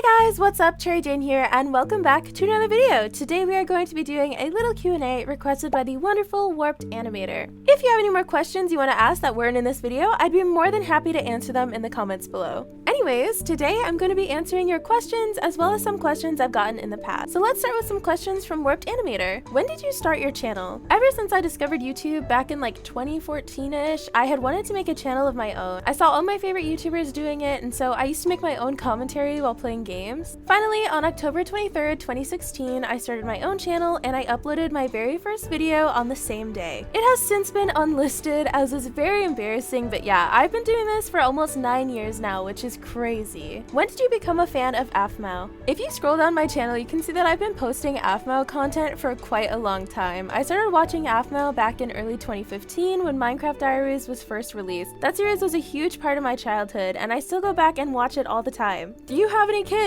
Hey guys, what's up? Cherry Jane here, and welcome back to another video. Today we are going to be doing a little Q&A requested by the wonderful Warped Animator. If you have any more questions you want to ask that weren't in this video, I'd be more than happy to answer them in the comments below. Anyways, today I'm going to be answering your questions as well as some questions I've gotten in the past. So let's start with some questions from Warped Animator. When did you start your channel? Ever since I discovered YouTube back in like 2014-ish, I had wanted to make a channel of my own. I saw all my favorite YouTubers doing it, and so I used to make my own commentary while playing games. Finally, on October 23rd, 2016, I started my own channel and I uploaded my very first video on the same day. It has since been unlisted, as is very embarrassing, but yeah, I've been doing this for almost 9 years now, which is crazy. When did you become a fan of Aphmau? If you scroll down my channel, you can see that I've been posting Aphmau content for quite a long time. I started watching Aphmau back in early 2015 when Minecraft Diaries was first released. That series was a huge part of my childhood, and I still go back and watch it all the time. Do you have any kids?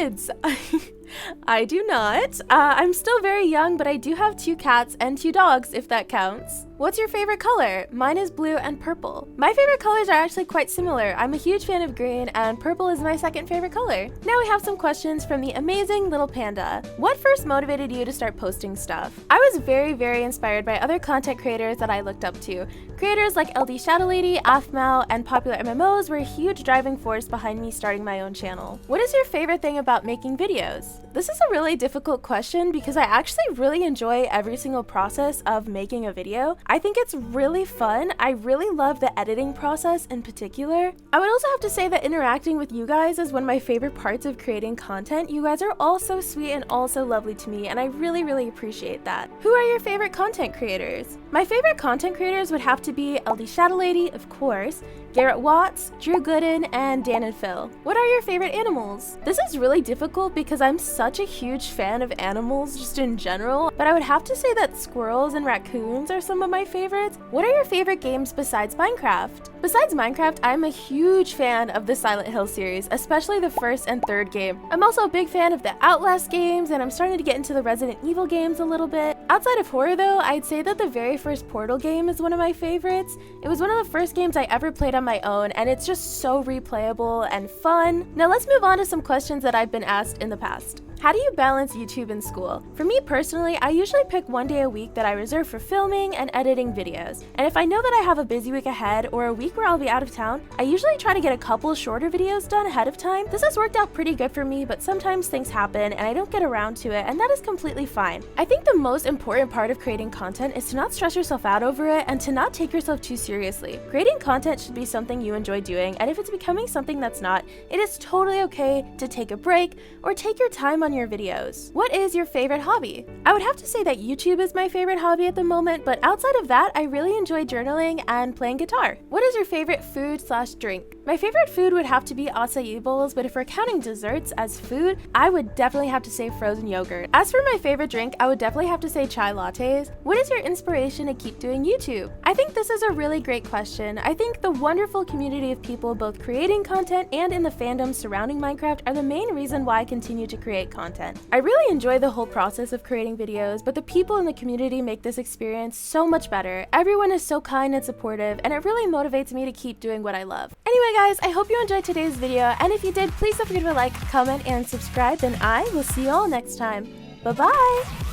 I do not. I'm still very young, but I do have 2 cats and 2 dogs, if that counts. What's your favorite color? Mine is blue and purple. My favorite colors are actually quite similar. I'm a huge fan of green, and purple is my second favorite color. Now we have some questions from the amazing little panda. What first motivated you to start posting stuff? I was very inspired by other content creators that I looked up to. Creators like LDshadowlady, Aphmau, and popular MMOs were a huge driving force behind me starting my own channel. What is your favorite thing about making videos? This is a really difficult question because I actually really enjoy every single process of making a video. I think it's really fun. I really love the editing process in particular. I would also have to say that interacting with you guys is one of my favorite parts of creating content. You guys are all so sweet and all so lovely to me, and I really appreciate that. Who are your favorite content creators? My favorite content creators would have to be LDshadowlady, of course, Garrett Watts, Drew Gooden, and Dan and Phil. What are your favorite animals? This is really difficult because I'm such a huge fan of animals just in general, but I would have to say that squirrels and raccoons are some of my favorites. What are your favorite games besides Minecraft? Besides Minecraft, I'm a huge fan of the Silent Hill series, especially the first and third game. I'm also a big fan of the Outlast games, and I'm starting to get into the Resident Evil games a little bit. Outside of horror though, I'd say that the very first Portal game is one of my favorites. It was one of the first games I ever played on my own, and it's just so replayable and fun. Now let's move on to some questions that I've been asked in the past. How do you balance YouTube and school? For me personally, I usually pick one day a week that I reserve for filming and editing videos. And if I know that I have a busy week ahead or a week where I'll be out of town, I usually try to get a couple shorter videos done ahead of time. This has worked out pretty good for me, but sometimes things happen and I don't get around to it, and that is completely fine. I think the most important part of creating content is to not stress yourself out over it and to not take yourself too seriously. Creating content should be something you enjoy doing, and if it's becoming something that's not, it is totally okay to take a break or take your time on your videos. What is your favorite hobby? I would have to say that YouTube is my favorite hobby at the moment, but outside of that, I really enjoy journaling and playing guitar. What is your favorite food/drink? My favorite food would have to be acai bowls, but if we're counting desserts as food, I would definitely have to say frozen yogurt. As for my favorite drink, I would definitely have to say chai lattes. What is your inspiration to keep doing YouTube? I think this is a really great question. I think the wonderful community of people both creating content and in the fandom surrounding Minecraft are the main reason why I continue to create content. I really enjoy the whole process of creating videos, but the people in the community make this experience so much better. Everyone is so kind and supportive, and it really motivates me to keep doing what I love. Anyway guys, I hope you enjoyed today's video, and if you did, please don't forget to like, comment, and subscribe, and I will see you all next time. Bye bye!